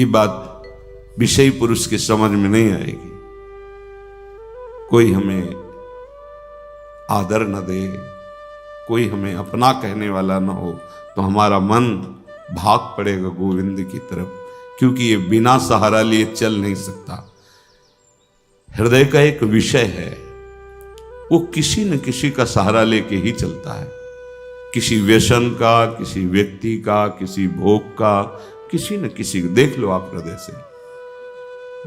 ये बात विषयी पुरुष की समझ में नहीं आएगी। कोई हमें आदर न दे, कोई हमें अपना कहने वाला न हो, तो हमारा मन भाग पड़ेगा गोविंद की तरफ, क्योंकि ये बिना सहारा लिए चल नहीं सकता। हृदय का एक विषय है, वो किसी न किसी का सहारा लेके ही चलता है, किसी व्यसन का, किसी व्यक्ति का, किसी भोग का, किसी न किसी को। देख लो आप हृदय से,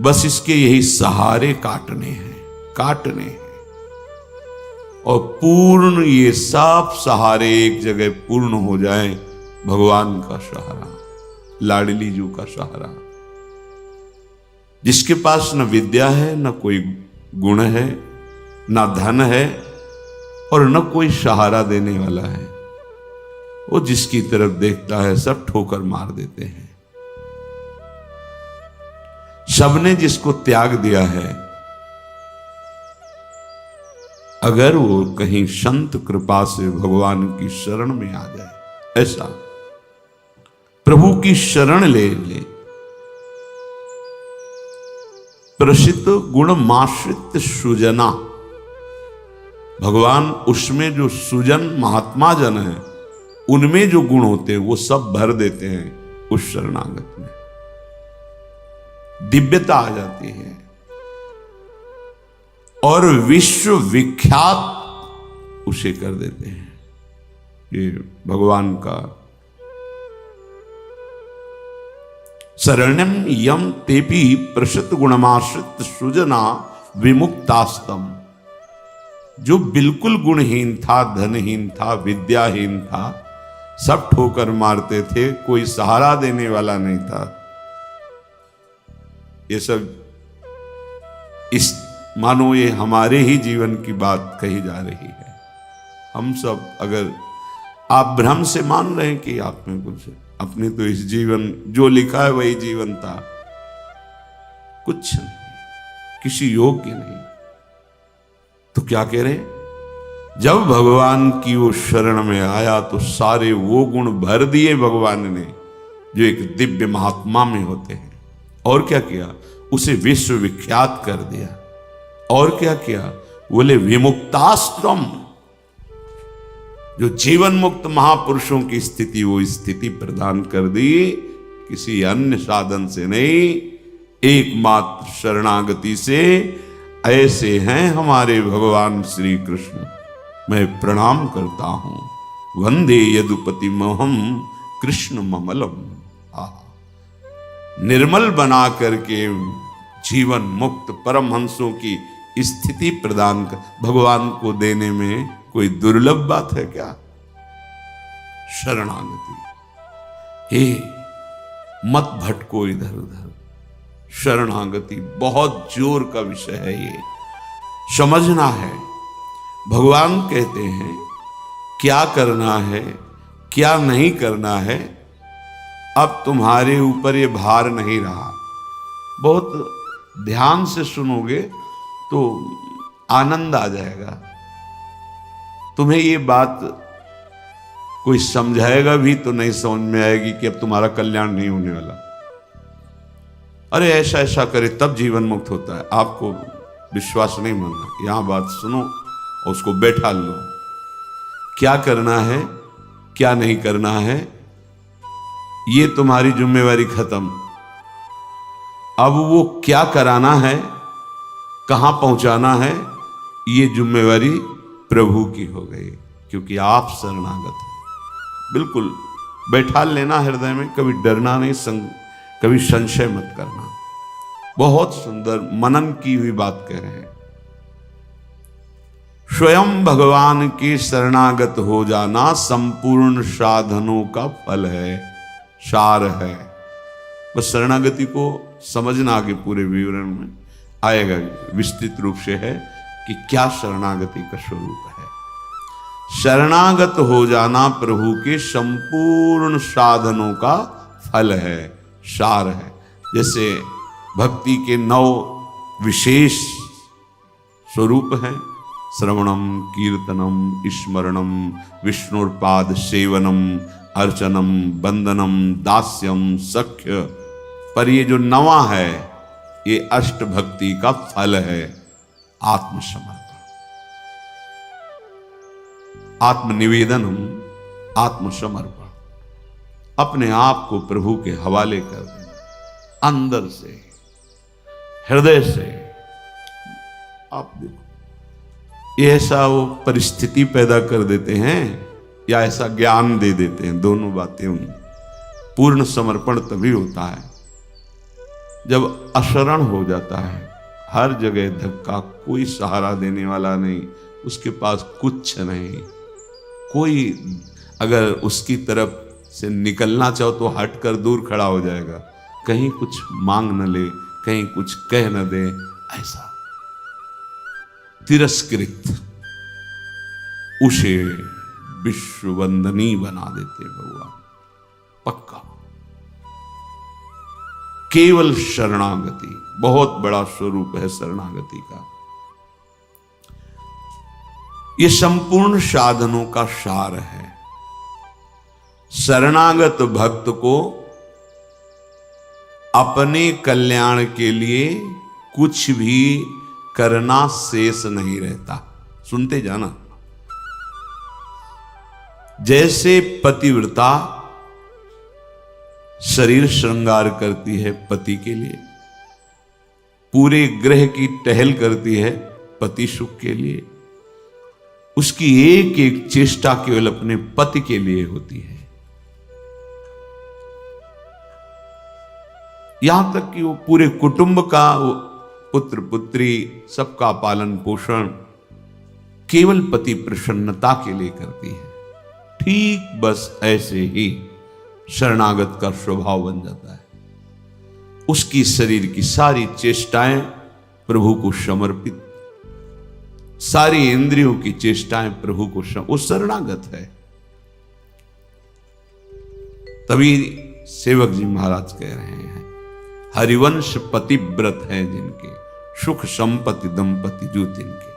बस इसके यही सहारे काटने हैं और पूर्ण ये सब सहारे एक जगह पूर्ण हो जाए। भगवान का सहारा, लाडली जू का सहारा, जिसके पास न विद्या है, न कोई गुण है, न धन है और न कोई सहारा देने वाला है, वो जिसकी तरफ देखता है सब ठोकर मार देते हैं। सबने जिसको त्याग दिया है, अगर वो कहीं संत कृपा से भगवान की शरण में आ जाए, ऐसा प्रभु की शरण ले प्रसिद्ध गुण माश्रित सुजना, भगवान उसमें जो सुजन महात्मा जन है, उनमें जो गुण होते हैं वो सब भर देते हैं उस शरणागत में। दिव्यता आ जाती है और विश्व विख्यात उसे कर देते हैं। ये भगवान का शरण्यम यम तेपि प्रसिद्ध गुणमाश्रित सुजना विमुक्तास्तम। जो बिल्कुल गुणहीन था, धनहीन था, विद्याहीन था, सब ठोकर मारते थे, कोई सहारा देने वाला नहीं था, ये सब इस मानो ये हमारे ही जीवन की बात कही जा रही है। हम सब अगर आप भ्रम से मान रहे हैं कि आप में कुछ, अपने तो इस जीवन जो लिखा है वही जीवन था, कुछ नहीं, किसी योग्य नहीं, तो क्या कह रहे? जब भगवान की वो शरण में आया तो सारे वो गुण भर दिए भगवान ने जो एक दिव्य महात्मा में होते हैं। और क्या किया? उसे विश्व विख्यात कर दिया। और क्या किया? बोले विमुक्तास्तम, जो जीवन मुक्त महापुरुषों की स्थिति, वो स्थिति प्रदान कर दी, किसी अन्य साधन से नहीं, एकमात्र शरणागति से। ऐसे हैं हमारे भगवान श्री कृष्ण। मैं प्रणाम करता हूं। वंदे यदुपति मोहम कृष्ण ममलम। निर्मल बना करके जीवन मुक्त परमहंसों की स्थिति प्रदान कर भगवान को देने में कोई दुर्लभ बात है क्या? शरणागति। हे मत भटको इधर उधर, शरणागति बहुत जोर का विषय है, ये समझना है। भगवान कहते हैं क्या करना है, क्या नहीं करना है, अब तुम्हारे ऊपर ये भार नहीं रहा। बहुत ध्यान से सुनोगे तो आनंद आ जाएगा। तुम्हें ये बात कोई समझाएगा भी तो नहीं समझ में आएगी कि अब तुम्हारा कल्याण नहीं होने वाला। अरे ऐसा ऐसा करे तब जीवन मुक्त होता है। आपको विश्वास नहीं मानना, यहां बात सुनो और उसको बैठा लो। क्या करना है, क्या नहीं करना है, ये तुम्हारी जिम्मेवारी खत्म। अब वो क्या कराना है, कहां पहुंचाना है, ये जिम्मेवारी प्रभु की हो गई, क्योंकि आप शरणागत हैं। बिल्कुल बैठा लेना हृदय में, कभी डरना नहीं, कभी संशय मत करना। बहुत सुंदर मनन की हुई बात कह रहे हैं। स्वयं भगवान के शरणागत हो जाना संपूर्ण साधनों का फल है, सार है। बस शरणागति को समझना, आगे पूरे विवरण में आएगा, विस्तृत रूप से है कि क्या शरणागति का स्वरूप है। शरणागत हो जाना प्रभु के संपूर्ण साधनों का फल है, सार है। जैसे भक्ति के 9 विशेष स्वरूप हैं, श्रवणम, कीर्तनम, स्मरणम, विष्णुर्पाद सेवनम, अर्चनम, वंदनम, दास्यम, सख्य पर ये जो नवा है ये अष्ट भक्ति का फल है, आत्मसमर्पण, आत्मनिवेदनम, आत्मसमर्पण, अपने आप को प्रभु के हवाले कर देना, अंदर से, हृदय से। आप देखो ये ऐसा वो परिस्थिति पैदा कर देते हैं या ऐसा ज्ञान दे देते हैं, दोनों बातें हुई। पूर्ण समर्पण तभी होता है जब अशरण हो जाता है, हर जगह धक्का, कोई सहारा देने वाला नहीं, उसके पास कुछ नहीं, कोई अगर उसकी तरफ से निकलना चाहो तो हट कर दूर खड़ा हो जाएगा, कहीं कुछ मांग न ले, कहीं कुछ कह न दे, ऐसा तिरस्कृत, उसे विश्ववंदनी बना देते भगवान, पक्का। केवल शरणागति बहुत बड़ा स्वरूप है शरणागति का। यह संपूर्ण साधनों का सार है। शरणागत भक्त को अपने कल्याण के लिए कुछ भी करना शेष नहीं रहता। सुनते जाना, जैसे पतिव्रता शरीर श्रृंगार करती है पति के लिए, पूरे ग्रह की टहल करती है पति सुख के लिए, उसकी एक एक चेष्टा केवल अपने पति के लिए होती है। यहां तक कि वो पूरे कुटुंब का, वो पुत्र पुत्री सबका पालन पोषण केवल पति प्रसन्नता के लिए करती है। ठीक बस ऐसे ही शरणागत का स्वभाव बन जाता है। उसकी शरीर की सारी चेष्टाएं प्रभु को समर्पित, सारी इंद्रियों की चेष्टाएं प्रभु को वो शरणागत है। तभी सेवक जी महाराज कह रहे हैं, हरिवंश पतिव्रत हैं जिनके, सुख संपत्ति दंपति जो तिनके।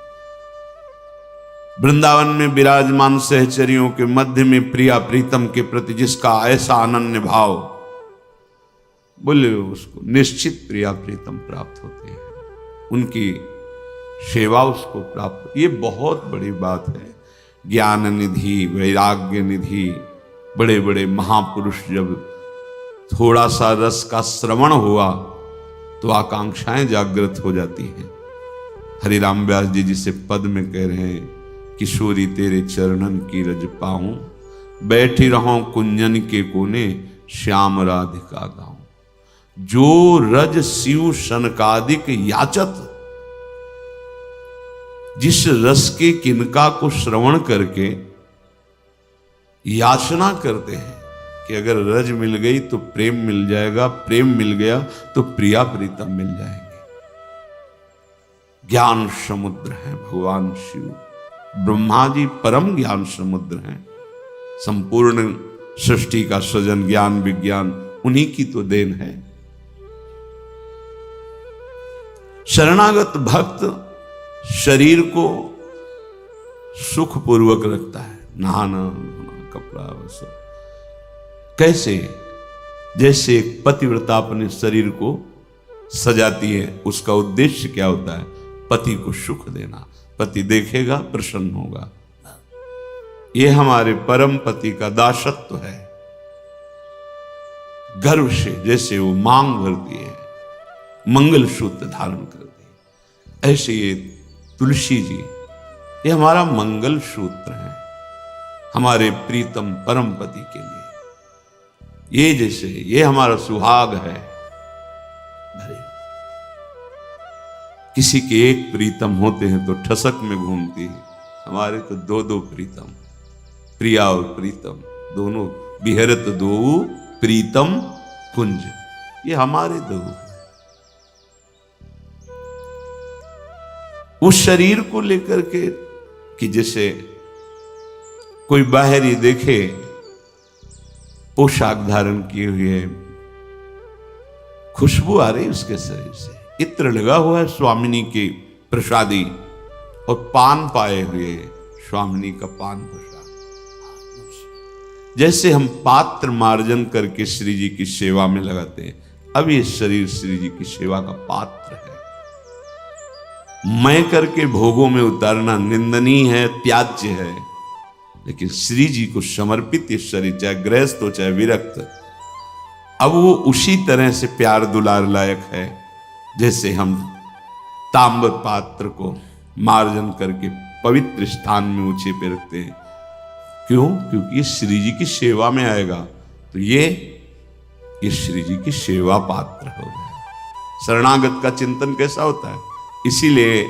वृंदावन में विराजमान सहचरियों के मध्य में प्रिया प्रीतम के प्रति जिसका ऐसा अनन्य भाव, बोले उसको निश्चित प्रिया प्रीतम प्राप्त होते हैं, उनकी सेवा उसको प्राप्त। ये बहुत बड़ी बात है। ज्ञान निधि, वैराग्य निधि, बड़े बड़े महापुरुष जब थोड़ा सा रस का श्रवण हुआ तो आकांक्षाएं जागृत हो जाती हैं। हरिराम व्यास जी जिसे पद में कह रहे हैं, किशोरी तेरे चरणन की रज पाऊं, बैठी रहूं कुंजन के कोने, श्याम राधिका गाऊं। जो रज शिव सनकादिक याचत, जिस रस के किनका को श्रवण करके याचना करते हैं कि अगर रज मिल गई तो प्रेम मिल जाएगा, प्रेम मिल गया तो प्रिया प्रीतम मिल जाएंगे। ज्ञान समुद्र है भगवान शिव, ब्रह्मा जी परम ज्ञान समुद्र हैं। संपूर्ण सृष्टि का सृजन, ज्ञान विज्ञान उन्हीं की तो देन है। शरणागत भक्त शरीर को सुखपूर्वक रखता है, नहाना धोना, कपड़ा वस्त्र। कैसे? जैसे एक पतिव्रता अपने शरीर को सजाती है, उसका उद्देश्य क्या होता है? पति को सुख देना। पति देखेगा प्रसन्न होगा। यह हमारे परम पति का दासत्व है। गर्व से जैसे वो मांग भरती है, मंगल सूत्र धारण करती है, ऐसे ये तुलसी जी, ये हमारा मंगल सूत्र है हमारे प्रीतम परम पति के लिए। ये जैसे ये हमारा सुहाग है। किसी के एक प्रीतम होते हैं तो ठसक में घूमती है, हमारे तो दो दो प्रीतम, प्रिया और प्रीतम दोनों, बिहरत दो प्रीतम कुंज, ये हमारे दो। उस शरीर को लेकर के कि जैसे कोई बाहरी देखे पोशाक धारण किए हुए, खुशबू आ रही उसके शरीर से, इत्र लगा हुआ है स्वामिनी की प्रसादी, और पान पाए हुए स्वामिनी का पान प्रसाद। जैसे हम पात्र मार्जन करके श्री जी की सेवा में लगाते हैं, अब ये शरीर श्री जी की सेवा का पात्र है। मैं करके भोगों में उतारना निंदनीय है, त्याज्य है, लेकिन श्री जी को समर्पित ये शरीर, चाहे गृहस्थ हो चाहे विरक्त, अब वो उसी तरह से प्यार दुलार लायक है जैसे हम ताम्र पात्र को मार्जन करके पवित्र स्थान में ऊंचे पे रखते हैं। क्यों? क्योंकि ये श्री जी की सेवा में आएगा, तो ये श्री जी की सेवा पात्र हो गया। शरणागत का चिंतन कैसा होता है? इसीलिए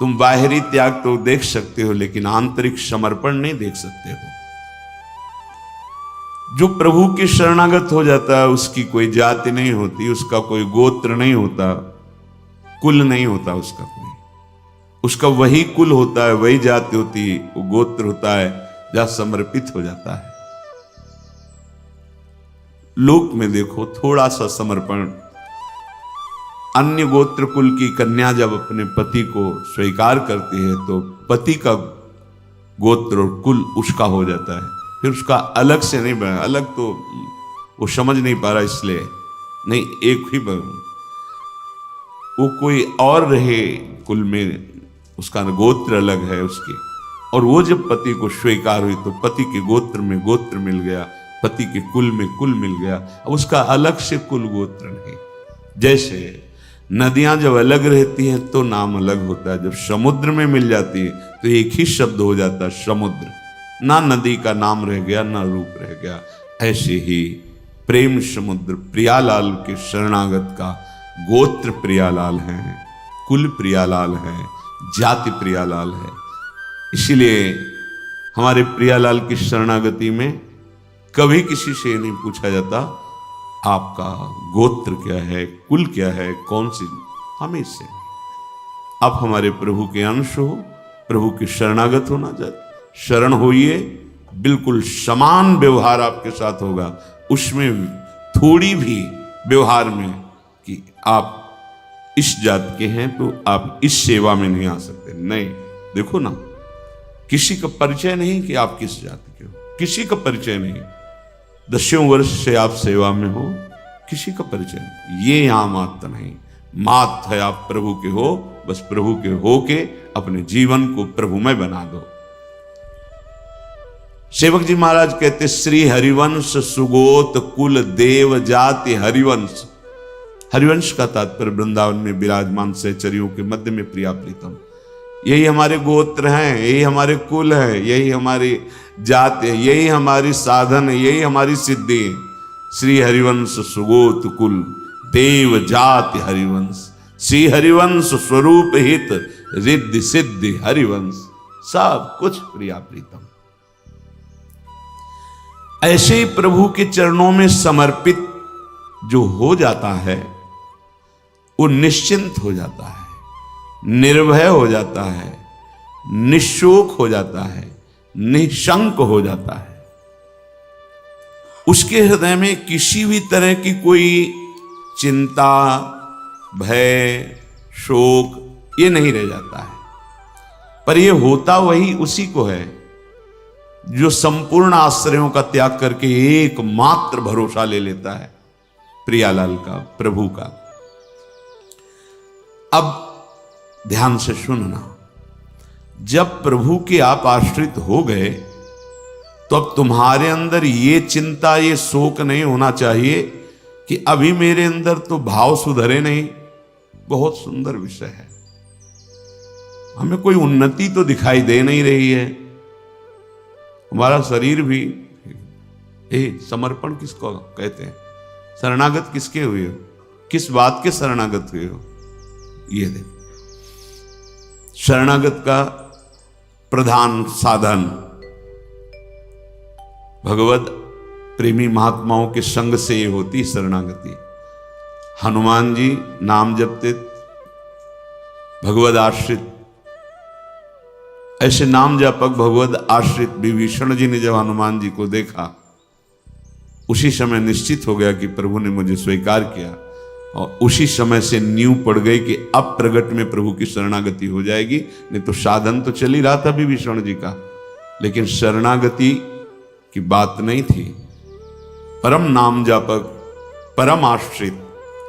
तुम बाहरी त्याग तो देख सकते हो, लेकिन आंतरिक समर्पण नहीं देख सकते हो। जो प्रभु के शरणागत हो जाता है उसकी कोई जाति नहीं होती, उसका कोई गोत्र नहीं होता, कुल नहीं होता उसका कोई, उसका वही कुल होता है, वही जाति होती है, वो गोत्र होता है जहां समर्पित हो जाता है। लोक में देखो थोड़ा सा समर्पण, अन्य गोत्र कुल की कन्या जब अपने पति को स्वीकार करती है तो पति का गोत्र और कुल उसका हो जाता है, फिर उसका अलग से नहीं बना, अलग तो वो समझ नहीं पा रहा इसलिए नहीं, एक ही वो कोई और रहे कुल में, उसका गोत्र अलग है उसके, और वो जब पति को स्वीकार हुई तो पति के गोत्र में गोत्र मिल गया, पति के कुल में कुल मिल गया, अब उसका अलग से कुल गोत्र नहीं। जैसे नदियां जब अलग रहती हैं तो नाम अलग होता है, जब समुद्र में मिल जाती है तो एक ही शब्द हो जाता है समुद्र, ना नदी का नाम रह गया ना रूप रह गया। ऐसे ही प्रेम समुद्र प्रियालाल के शरणागत का गोत्र प्रियालाल है, कुल प्रियालाल है, जाति प्रियालाल है। इसीलिए हमारे प्रियालाल की शरणागति में कभी किसी से नहीं पूछा जाता आपका गोत्र क्या है, कुल क्या है, कौन सी, हमेशा आप हमारे प्रभु के अंश हो, प्रभु के शरणागत होना चाहिए, शरण होइए, बिल्कुल समान व्यवहार आपके साथ होगा। उसमें थोड़ी भी व्यवहार में कि आप इस जात के हैं तो आप इस सेवा में नहीं आ सकते, नहीं। देखो ना, किसी का परिचय नहीं कि आप किस जाति के हो, किसी का परिचय नहीं, 10 वर्ष से आप सेवा में हो, किसी का परिचय नहीं। ये यहां मात्र नहीं, मात है आप प्रभु के हो, बस प्रभु के हो के अपने जीवन को प्रभुमय बना दो। सेवक जी महाराज कहते, श्री हरिवंश सुगोत कुल देव जाति हरिवंश। हरिवंश का तात्पर्य वृंदावन में विराजमान सहचरियों के मध्य में प्रिया प्रीतम, यही हमारे गोत्र हैं, यही हमारे कुल है, यही हमारी जाति है, यही हमारी साधन है, यही हमारी सिद्धि है। श्री हरिवंश सुगोत कुल देव जाति हरिवंश, श्री हरिवंश स्वरूप हित रिद्धि सिद्धि हरिवंश, सब कुछ प्रिया प्रीतम। ऐसे ही प्रभु के चरणों में समर्पित जो हो जाता है वो निश्चिंत हो जाता है, निर्भय हो जाता है, निशोक हो जाता है, निशंक हो जाता है। उसके हृदय में किसी भी तरह की कोई चिंता, भय, शोक ये नहीं रह जाता है। पर ये होता वही उसी को है जो संपूर्ण आश्रयों का त्याग करके एकमात्र भरोसा ले लेता है प्रियालाल का, प्रभु का। अब ध्यान से सुनना, जब प्रभु के आप आश्रित हो गए तो अब तुम्हारे अंदर ये चिंता, ये शोक नहीं होना चाहिए कि अभी मेरे अंदर तो भाव सुधरे नहीं। बहुत सुंदर विषय है, हमें कोई उन्नति तो दिखाई दे नहीं रही है, हमारा शरीर भी। समर्पण किसको कहते हैं? शरणागत किसके हुए हो? किस बात के शरणागत हुए हो? ये देख, शरणागत का प्रधान साधन भगवत प्रेमी महात्माओं के संग से ये होती शरणागति। हनुमान जी नाम जपते, भगवत आश्रित, ऐसे नाम जापक भगवत आश्रित विभीषण जी ने जब हनुमान जी को देखा, उसी समय निश्चित हो गया कि प्रभु ने मुझे स्वीकार किया, और उसी समय से नींव पड़ गई कि अब प्रगट में प्रभु की शरणागति हो जाएगी। नहीं तो साधन तो चल ही रहा था विभीषण जी का, लेकिन शरणागति की बात नहीं थी। परम नाम जापक, परम आश्रित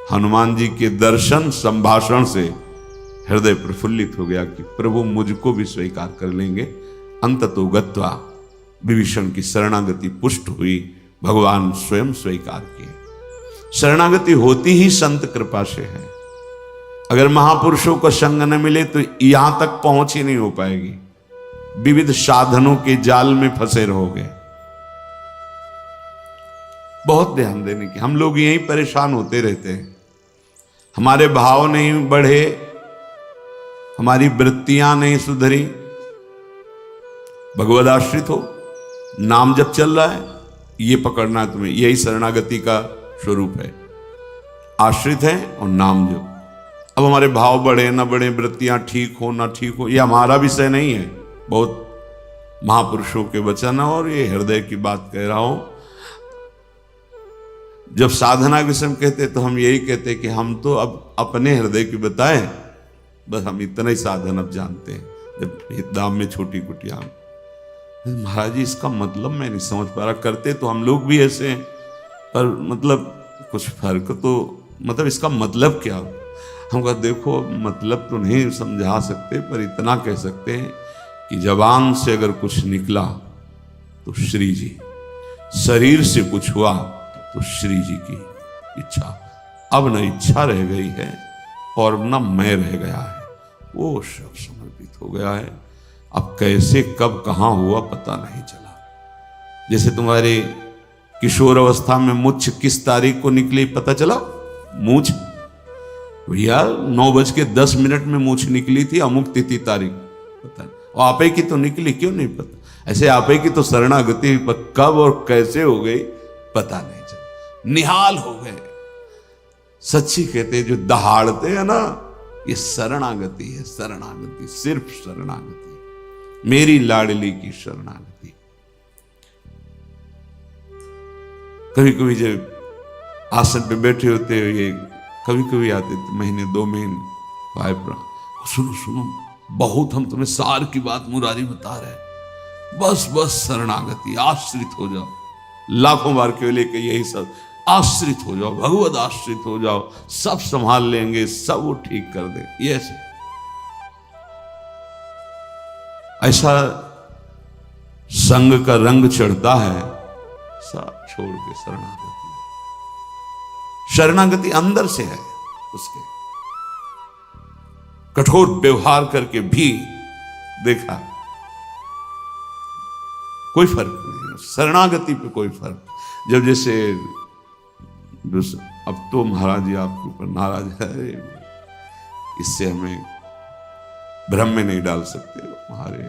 हनुमान जी के दर्शन संभाषण से हृदय प्रफुल्लित हो गया कि प्रभु मुझको भी स्वीकार कर लेंगे। अंततो गत्वा विभीषण की शरणागति पुष्ट हुई, भगवान स्वयं स्वीकार किए। शरणागति होती ही संत कृपा से है। अगर महापुरुषों का संग न मिले तो यहां तक पहुंच ही नहीं हो पाएगी, विविध साधनों के जाल में फंसे रहोगे। बहुत ध्यान देने की, हम लोग यहीं परेशान होते रहते हैं। हमारे भाव नहीं बढ़े, हमारी वृत्तियां नहीं सुधरी। भगवद आश्रित हो, नाम जब चल रहा है ये पकड़ना है तुम्हें, यही शरणागति का स्वरूप है। आश्रित है और नाम जो। अब हमारे भाव बढ़े ना बढ़े, वृत्तियां ठीक हो ना ठीक हो, ये हमारा विषय नहीं है। बहुत महापुरुषों के वचन और ये हृदय की बात कह रहा हूं। जब साधना के समय कहते तो हम यही कहते कि हम तो अब अपने हृदय की बताएं, बस हम इतना ही साधन अब जानते हैं। जब हितदाम में छोटी कुटिया, महाराज जी इसका मतलब मैं नहीं समझ पा रहा, करते तो हम लोग भी ऐसे हैं, पर मतलब कुछ फर्क तो, मतलब इसका मतलब क्या? हम कहा देखो मतलब तो नहीं समझा सकते, पर इतना कह सकते हैं कि जबान से अगर कुछ निकला तो श्री जी, शरीर से कुछ हुआ तो श्री जी की इच्छा। अब न इच्छा रह गई है और न मैं रह गया है, वो सब समर्पित हो गया है। अब कैसे कब कहां हुआ पता नहीं चला। जैसे तुम्हारे किशोर अवस्था में मुझ किस तारीख को निकली पता चला? मूछ भैया 9:10 में मूछ निकली थी, अमुक तिथि तारीख पता नहीं। और आपे की तो निकली, क्यों नहीं पता? ऐसे आपे की तो शरणागति कब और कैसे हो गई पता नहीं चला, निहाल हो गए। सच्ची कहते जो दहाड़ते हैं ना, ये शरणागति है। शरणागति, सिर्फ शरणागति, मेरी लाडली की शरणागति। कभी कभी जब आसन पे बैठे होते हो, ये कभी कभी आते थे महीने 2 महीने, सुनो सुनो बहुत हम तुम्हें सार की बात मुरारी बता रहे, बस बस शरणागति, आश्रित हो जाओ। लाखों बार केवल लेके यही सब, आश्रित हो जाओ, भगवद आश्रित हो जाओ, सब संभाल लेंगे, सब वो ठीक कर दे। ये ऐसा संग का रंग चढ़ता है, सब छोड़ के शरणागति। शरणागति अंदर से है, उसके कठोर व्यवहार करके भी देखा कोई फर्क नहीं, शरणागति पे कोई फर्क। जब जैसे अब तो महाराज जी आपके ऊपर नाराज है, इससे हमें भ्रम में नहीं डाल सकते। हमारे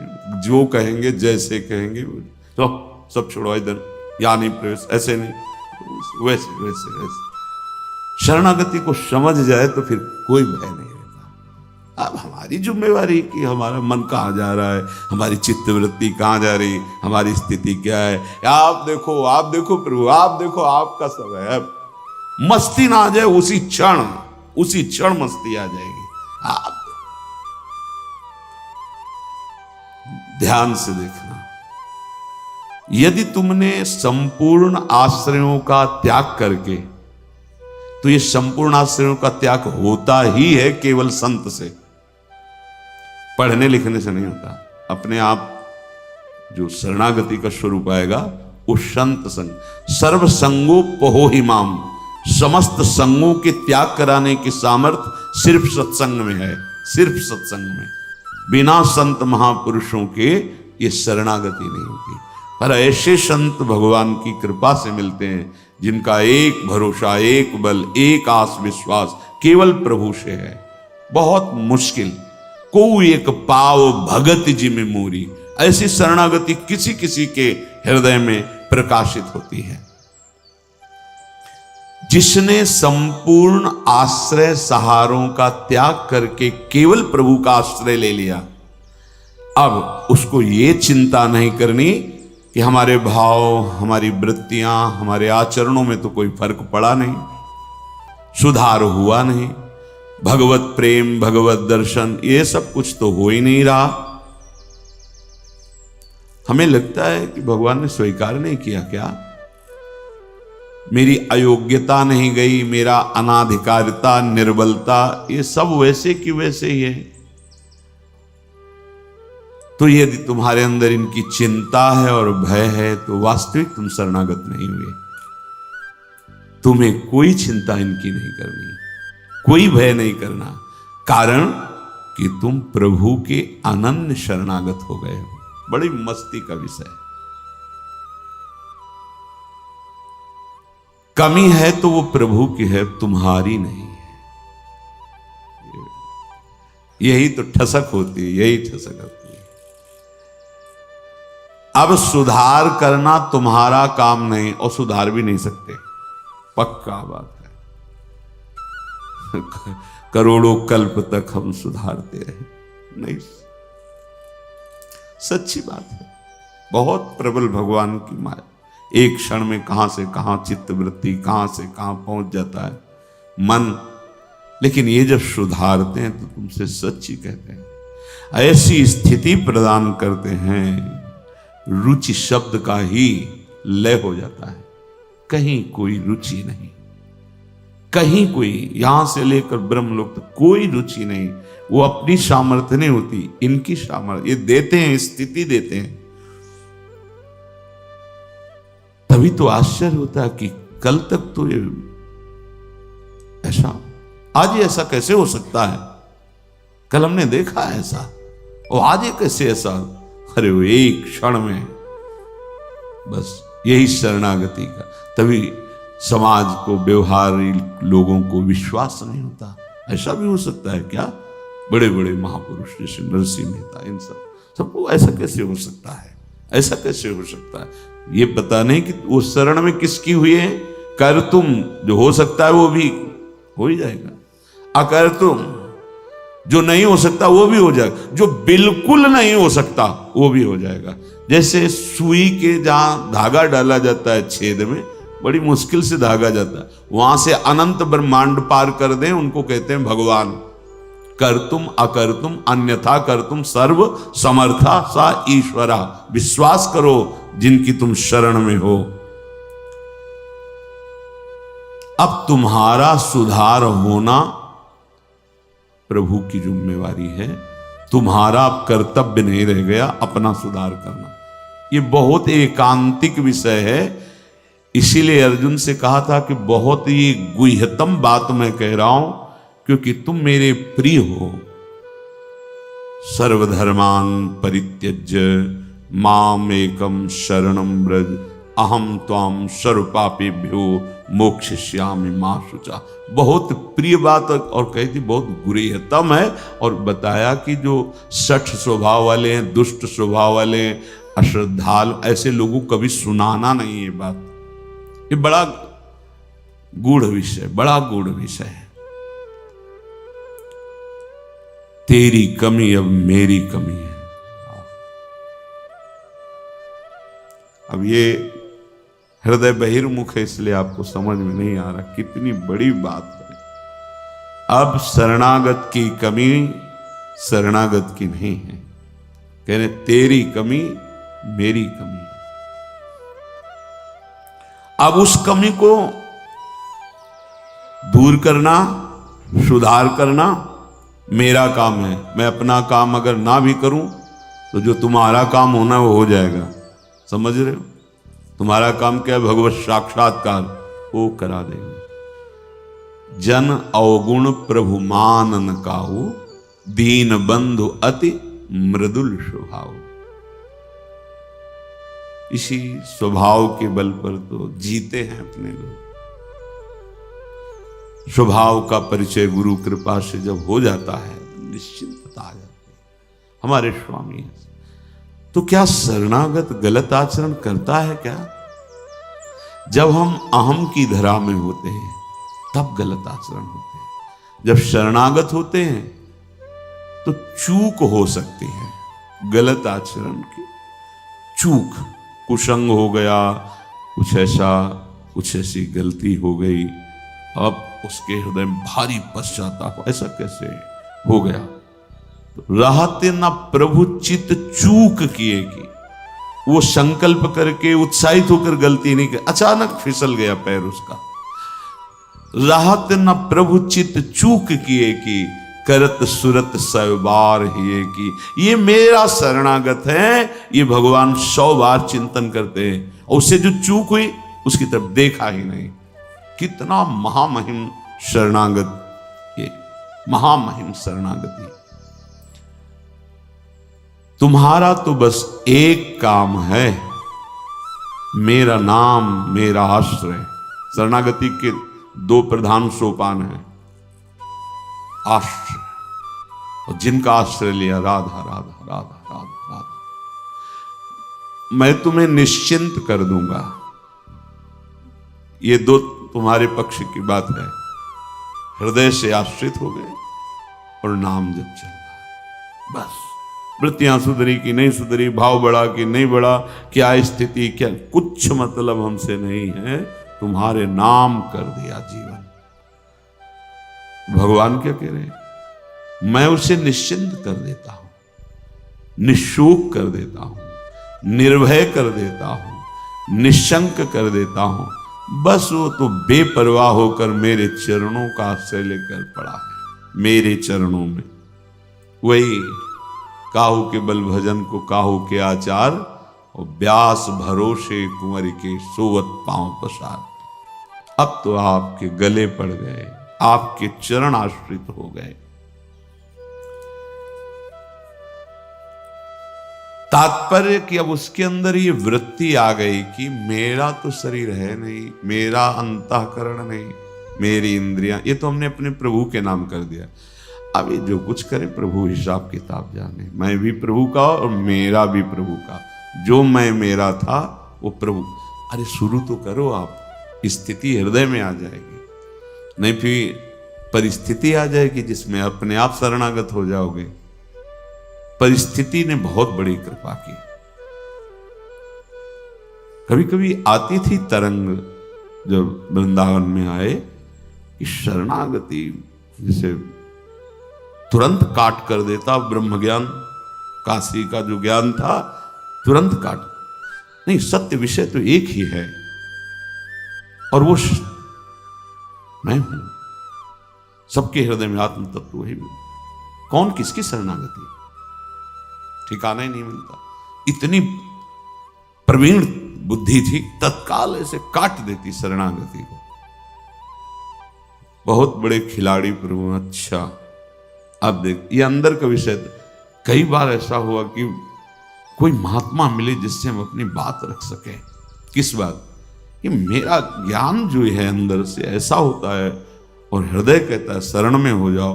जो कहेंगे जैसे कहेंगे, तो सब छोड़ो इधर, या नहीं प्रवेश, ऐसे नहीं, वैसे वैसे वैसे। शरणागति को समझ जाए तो फिर कोई भय नहीं रहता। अब हमारी जिम्मेवारी कि हमारा मन कहाँ जा रहा है, हमारी चित्तवृत्ति कहाँ जा रही, हमारी स्थिति क्या है। आप देखो प्रभु, आप देखो, आपका सब है। मस्ती ना आ जाए उसी क्षण मस्ती आ जाएगी। आप ध्यान से देखना, यदि तुमने संपूर्ण आश्रयों का त्याग करके, तो ये संपूर्ण आश्रयों का त्याग होता ही है केवल संत से, पढ़ने लिखने से नहीं होता। अपने आप जो शरणागति का स्वरूप आएगा वो संत संग। सर्व संगोपहो ही माम, समस्त संगों के त्याग कराने की सामर्थ्य सिर्फ सत्संग में है, सिर्फ सत्संग में। बिना संत महापुरुषों के ये शरणागति नहीं होती। पर ऐसे संत भगवान की कृपा से मिलते हैं जिनका एक भरोसा, एक बल, एक आस विश्वास केवल प्रभु से है। बहुत मुश्किल को एक पाव भगत जी में मोरी, ऐसी शरणागति किसी किसी के हृदय में प्रकाशित होती है। जिसने संपूर्ण आश्रय सहारों का त्याग करके केवल प्रभु का आश्रय ले लिया, अब उसको ये चिंता नहीं करनी कि हमारे भाव, हमारी वृत्तियां, हमारे आचरणों में तो कोई फर्क पड़ा नहीं, सुधार हुआ नहीं, भगवत प्रेम, भगवत दर्शन, ये सब कुछ तो हो ही नहीं रहा। हमें लगता है कि भगवान ने स्वीकार नहीं किया क्या? मेरी अयोग्यता नहीं गई, मेरा अनाधिकारिता, निर्बलता, ये सब वैसे की वैसे ही है। तो यदि तुम्हारे अंदर इनकी चिंता है और भय है तो वास्तविक तुम शरणागत नहीं हुए। तुम्हें कोई चिंता इनकी नहीं करनी, कोई भय नहीं करना, कारण कि तुम प्रभु के अनन्य शरणागत हो गए हो। बड़ी मस्ती का विषय। कमी है तो वो प्रभु की है, तुम्हारी नहीं है। यही तो ठसक होती है, यही ठसक होती है। अब सुधार करना तुम्हारा काम नहीं, और सुधार भी नहीं सकते, पक्का बात है। करोड़ों कल्प तक हम सुधारते रहे, नहीं, सच्ची बात है। बहुत प्रबल भगवान की माया, एक क्षण में कहां से कहां चित्त वृत्ति, कहां से कहां पहुंच जाता है मन। लेकिन ये जब सुधारते हैं तो तुमसे सच्ची कहते हैं, ऐसी स्थिति प्रदान करते हैं, रुचि शब्द का ही लय हो जाता है। कहीं कोई रुचि नहीं, कहीं कोई, यहां से लेकर ब्रह्मलोक तक कोई रुचि नहीं। वो अपनी सामर्थ्य नहीं होती, इनकी सामर्थ्य। ये देते हैं, स्थिति देते हैं। तभी तो आश्चर्य होता है कि कल तक तो ये ऐसा, आज ये ऐसा कैसे हो सकता है? कल हमने देखा ऐसा, और आज ये कैसे ऐसा? अरे वो एक क्षण में, बस यही शरणागति का। तभी समाज को, व्यवहारी लोगों को विश्वास नहीं होता। ऐसा भी हो सकता है क्या? बड़े बड़े महापुरुष जैसे नरसिंह मेहता, इन सबको ऐसा कैसे हो सकता है? ऐसा कैसे हो सकता है? ये पता नहीं कि वो शरण में किसकी हुई है। कर तुम, जो हो सकता है वो भी हो ही जाएगा, अकर तुम, जो नहीं हो सकता वो भी हो जाएगा, जो बिल्कुल नहीं हो सकता वो भी हो जाएगा। जैसे सुई के जहां धागा डाला जाता है छेद में, बड़ी मुश्किल से धागा जाता है, वहां से अनंत ब्रह्मांड पार कर दें, उनको कहते हैं भगवान। कर तुम अकर तुम अन्यथा कर तुम सर्व समर्था सा ईश्वरा। विश्वास करो जिनकी तुम शरण में हो। अब तुम्हारा सुधार होना प्रभु की जिम्मेवारी है। तुम्हारा अब कर्तव्य नहीं रह गया अपना सुधार करना। ये बहुत एकांतिक विषय है। इसीलिए अर्जुन से कहा था कि बहुत ही गुह्यतम बात मैं कह रहा हूं, क्योंकि तुम मेरे प्रिय हो। सर्वधर्मान परित्यज्य माम एकम शरणम व्रज अहम त्वाम सर्व पापेभ्यो मोक्षयिष्यामि मा शुचा। बहुत प्रिय बात, और कही थी बहुत गुह्यतम है। और बताया कि जो सठ स्वभाव वाले हैं, दुष्ट स्वभाव वाले हैं, अश्रद्धालु, ऐसे लोगों को कभी सुनाना नहीं ये बात। ये बड़ा गूढ़ विषय, बड़ा गूढ़ विषय है। तेरी कमी अब मेरी कमी है। अब ये हृदय बहिर्मुख है, इसलिए आपको समझ में नहीं आ रहा कितनी बड़ी बात है। अब शरणागत की कमी शरणागत की नहीं है, कहने तेरी कमी मेरी कमी है। अब उस कमी को दूर करना, सुधार करना मेरा काम है। मैं अपना काम अगर ना भी करूं तो जो तुम्हारा काम होना वो हो जाएगा। समझ रहे हो? तुम्हारा काम क्या है? भगवत साक्षात्कार, वो करा देंगे। जन अवगुण प्रभु मानन काहू, दीन बंधु अति मृदुल स्वभाव। इसी स्वभाव के बल पर तो जीते हैं अपने लोग। स्वभाव का परिचय गुरु कृपा से जब हो जाता है निश्चिंतता आ जाती है। हमारे स्वामी हैं। तो क्या शरणागत गलत आचरण करता है क्या? जब हम अहम की धरा में होते हैं तब गलत आचरण होते हैं। जब शरणागत होते हैं तो चूक हो सकती है, गलत आचरण की चूक, कुसंग हो गया, कुछ ऐसी गलती हो गई, अब उसके हृदय में भारी पश्चाताप, ऐसा कैसे हो गया? रहते न प्रभु चित चूक किए की, वो संकल्प करके उत्साहित होकर गलती नहीं कर, अचानक फिसल गया पैर उसका। राहत न प्रभु चित चूक किए की, करत सुरत सौ बार ही की। ये मेरा शरणागत है, ये भगवान 100 बार चिंतन करते हैं, और उससे जो चूक हुई उसकी तरफ देखा ही नहीं। कितना महामहिम शरणागत, ये महामहिम शरणागति। तुम्हारा तो बस एक काम है, मेरा नाम मेरा आश्रय। शरणागति के 2 प्रधान सोपान हैं, आश्रय, और जिनका आश्रय लिया राधा राधा राधा राधा राधा, मैं तुम्हें निश्चिंत कर दूंगा। ये 2 तुम्हारे पक्ष की बात है। हृदय से आश्रित हो गए और नाम जप चल रहा है, बस। वृत्तियां सुधरी कि नहीं सुधरी, भाव बढ़ा कि नहीं बढ़ा, क्या स्थिति, क्या, कुछ मतलब हमसे नहीं है, तुम्हारे नाम कर दिया जीवन। भगवान क्या कह रहे हैं? मैं उसे निश्चिंत कर देता हूं, निशोक कर देता हूं, निर्भय कर देता हूं, निशंक कर देता हूं। बस वो तो बेपरवाह होकर मेरे चरणों का आश्रय लेकर पड़ा है, मेरे चरणों में। वही काहू के बल भजन को काहू के आचार, और व्यास भरोसे कुंवर के सोवत पांव पसार। अब तो आपके गले पड़ गए, आपके चरण आश्रित हो गए। तात्पर्य कि अब उसके अंदर ये वृत्ति आ गई कि मेरा तो शरीर है नहीं, मेरा अंतःकरण नहीं, मेरी इंद्रियां, ये तो हमने अपने प्रभु के नाम कर दिया। अब ये जो कुछ करे प्रभु हिसाब किताब जाने। मैं भी प्रभु का और मेरा भी प्रभु का। जो मैं मेरा था वो प्रभु। अरे शुरू तो करो आप, स्थिति हृदय में आ जाएगी, नहीं फिर परिस्थिति आ जाएगी जिसमें अपने आप शरणागत हो जाओगे। परिस्थिति ने बहुत बड़ी कृपा की। कभी कभी आती थी तरंग जब वृंदावन में आए कि शरणागति जैसे तुरंत काट कर देता। ब्रह्म ज्ञान, काशी का जो ज्ञान था तुरंत काट। नहीं, सत्य विषय तो एक ही है और वो मैं हूं। सबके हृदय में आत्म तत्व वही। कौन किसकी शरणागति, ठिकाना ही नहीं मिलता। इतनी प्रवीण बुद्धि थी, तत्काल ऐसे काट देती शरणागति को। बहुत बड़े खिलाड़ी प्रभु। अच्छा अब देख, ये अंदर का विषय। कई बार ऐसा हुआ कि कोई महात्मा मिले जिससे हम अपनी बात रख सके। किस बात? कि मेरा ज्ञान जो है अंदर से ऐसा होता है और हृदय कहता है शरण में हो जाओ।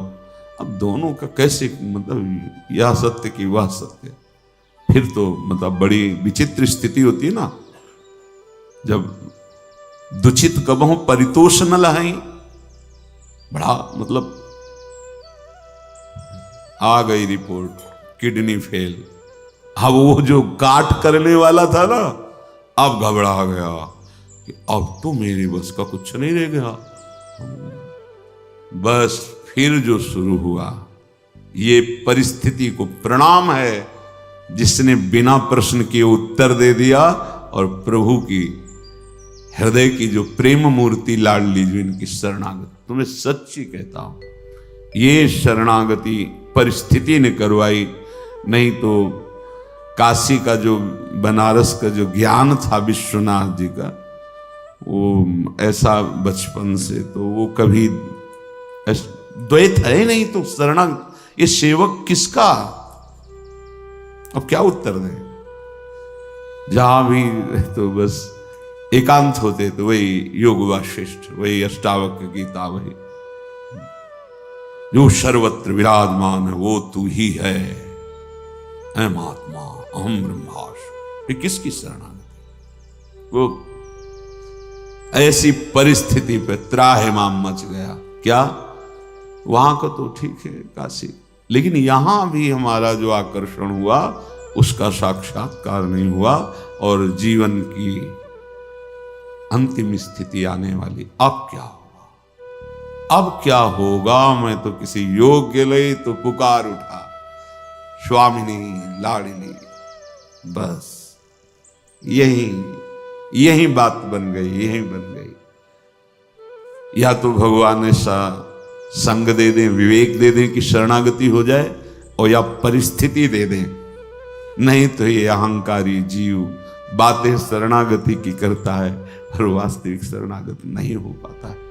अब दोनों का कैसे, मतलब यह सत्य कि वह सत्य, फिर तो मतलब बड़ी विचित्र स्थिति होती है ना। जब दुचित कबहु परितोष न लहाई, बड़ा मतलब आ गई रिपोर्ट किडनी फेल। अब वो जो काट करने वाला था ना, अब घबरा गया कि अब तो मेरी बस का कुछ नहीं रह गया। बस फिर जो शुरू हुआ, ये परिस्थिति को प्रणाम है जिसने बिना प्रश्न के उत्तर दे दिया। और प्रभु की हृदय की जो प्रेम मूर्ति लाडली, जो इनकी शरणागति, तुम्हें सच्ची कहता हूं, ये शरणागति परिस्थिति ने करवाई। नहीं तो काशी का जो, बनारस का जो ज्ञान था विश्वनाथ जी का, वो ऐसा बचपन से तो वो कभी द्वैत है ही नहीं। तो शरणागत, ये सेवक किसका? अब क्या उत्तर दें? जहां भी तो बस एकांत होते तो वही योग वाशिष्ठ, वही अष्टावक्र गीता, वही जो सर्वत्र विराजमान है वो तू ही है, अहम आत्मा अहम ब्रह्मास्मि। ये किसकी शरणागति? वो ऐसी परिस्थिति पे त्राहिमाम मच गया। क्या वहां का तो ठीक है काशी, लेकिन यहां भी हमारा जो आकर्षण हुआ उसका साक्षात्कार नहीं हुआ और जीवन की अंतिम स्थिति आने वाली। अब क्या होगा? अब क्या होगा? मैं तो किसी योग के लिए तो पुकार उठा, स्वामिनी लाडली, बस यही बात बन गई, यही बन गई। या तो भगवान ऐसा संग दे दें, विवेक दे दें कि शरणागति हो जाए, और या परिस्थिति दे दें, नहीं तो ये अहंकारी जीव बातें शरणागति की करता है, पर वास्तविक शरणागति नहीं हो पाता है।